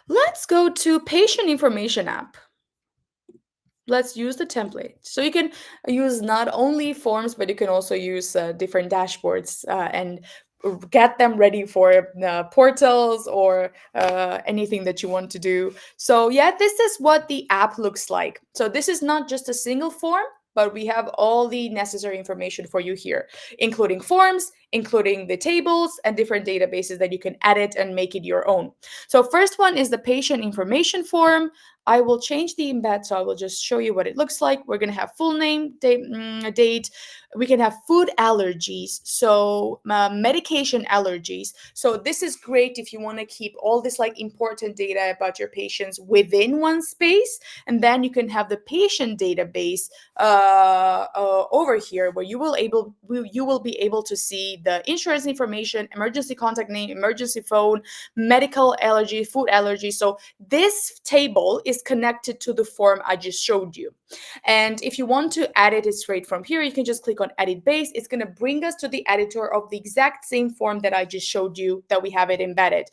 Let's go to patient information app. Let's use the template. So you can use not only forms, but you can also use different dashboards and get them ready for portals or anything that you want to do. So yeah, this is what the app looks like. So this is not just a single form, but we have all the necessary information for you here, including forms, including the tables and different databases that you can edit and make it your own. So first one is the patient information form. I will change the embed, so I will just show you what it looks like. We're gonna have full name, date. We can have food allergies, so medication allergies. So this is great if you want to keep all this like important data about your patients within one space, and then you can have the patient database over here, where you will be able to see the insurance information, emergency contact name, emergency phone, medical allergy, food allergy. So this table is connected to the form I just showed you. And if you want to edit it straight from here, you can just click on edit base. It's going to bring us to the editor of the exact same form that I just showed you, that we have it embedded.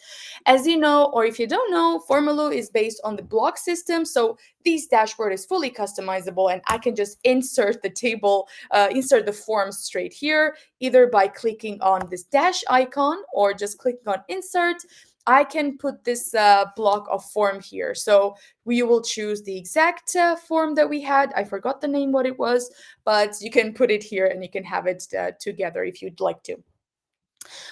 As you know, or if you don't know, Formaloo is based on the block system. So this dashboard is fully customizable, and I can just insert the table, insert the form straight here, either by clicking on this dash icon or just clicking on insert. I can put this block of form here. So we will choose the exact form that we had. I forgot the name, what it was, but you can put it here and you can have it together if you'd like to.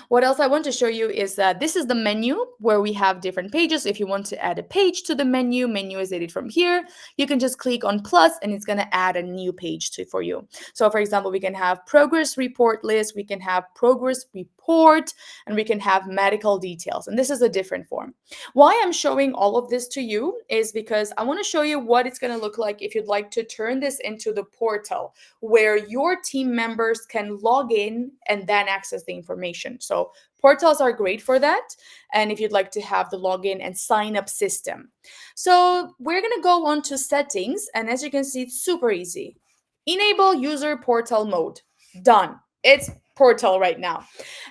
What else I want to show you is that this is the menu where we have different pages. If you want to add a page to the menu is edit from here. You can just click on plus and it's going to add a new page for you. So for example, we can have progress report list, we can have progress report, and we can have medical details. And this is a different form. Why I'm showing all of this to you is because I want to show you what it's going to look like if you'd like to turn this into the portal where your team members can log in and then access the information. So portals are great for that. And if you'd like to have the login and sign up system. So we're going to go on to settings. And as you can see, it's super easy. Enable user portal mode. Done. It's portal right now.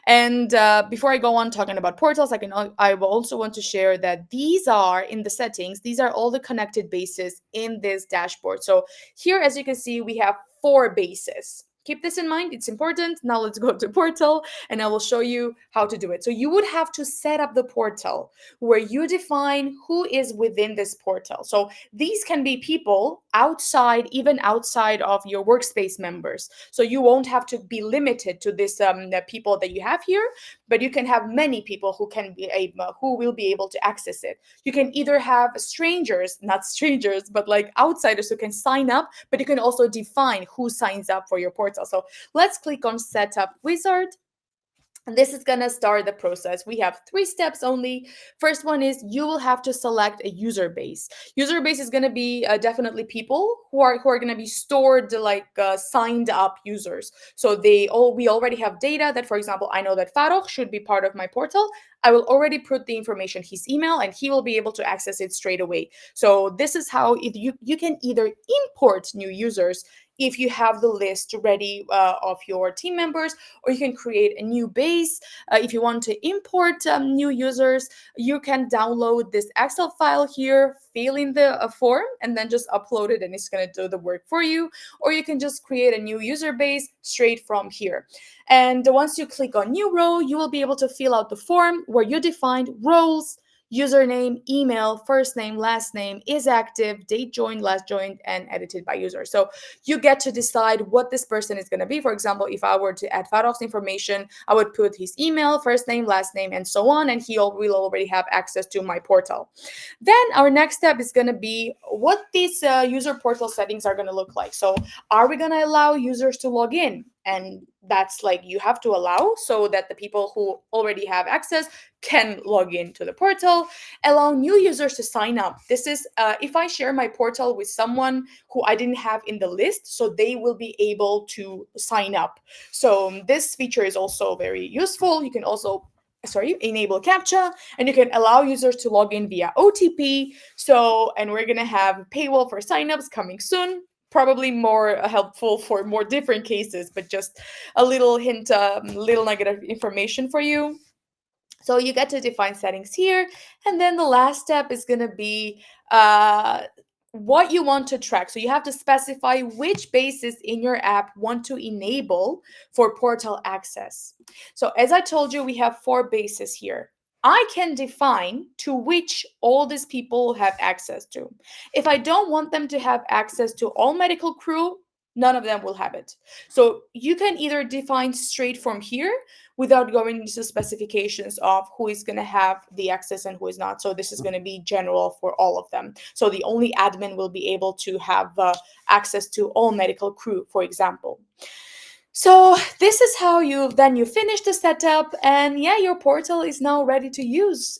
And before I go on talking about portals, I will also want to share that these are in the settings. These are all the connected bases in this dashboard. So here, as you can see, we have 4 bases. Keep this in mind, it's important. Now let's go to portal and I will show you how to do it. So you would have to set up the portal where you define who is within this portal. So these can be people outside, even outside of your workspace members. So you won't have to be limited to this the people that you have here, but you can have many people who will be able to access it. You can either have strangers, not strangers, but like outsiders who can sign up, but you can also define who signs up for your portal. So let's click on Setup Wizard. And this is going to start the process. We have 3 steps only. First one is you will have to select a user base. User base is going to be definitely people who are going to be stored like signed up users. So we already have data that, for example, I know that Farouk should be part of my portal. I will already put the information, his email, and he will be able to access it straight away. So this is how you can either import new users if you have the list ready of your team members, or you can create a new base. If you want to import new users, you can download this Excel file here, fill in the form, and then just upload it, and it's going to do the work for you. Or you can just create a new user base straight from here. And once you click on new row, you will be able to fill out the form where you defined roles, username, email, first name, last name, is active, date joined, last joined, and edited by user. So you get to decide what this person is going to be. For example, if I were to add Farouk's information, I would put his email, first name, last name, and so on, and he will already have access to my portal. Then our next step is going to be what these user portal settings are going to look like. So are we going to allow users to log in? And that's like you have to allow so that the people who already have access can log into the portal. Allow new users to sign up. This is if I share my portal with someone who I didn't have in the list, so they will be able to sign up. So this feature is also very useful. You can also enable CAPTCHA, and you can allow users to log in via OTP. So, and we're gonna have paywall for signups coming soon. Probably more helpful for more different cases, but just a little hint, little nugget of information for you. So you get to define settings here. And then the last step is going to be uh, what you want to track. So you have to specify which bases in your app want to enable for portal access. So as I told you, we have 4 bases here. I can define to which all these people have access to. If I don't want them to have access to all medical crew, none of them will have it. So you can either define straight from here without going into specifications of who is going to have the access and who is not. So this is going to be general for all of them. So the only admin will be able to have access to all medical crew, for example. So this is how you finish the setup, and yeah, your portal is now ready to use.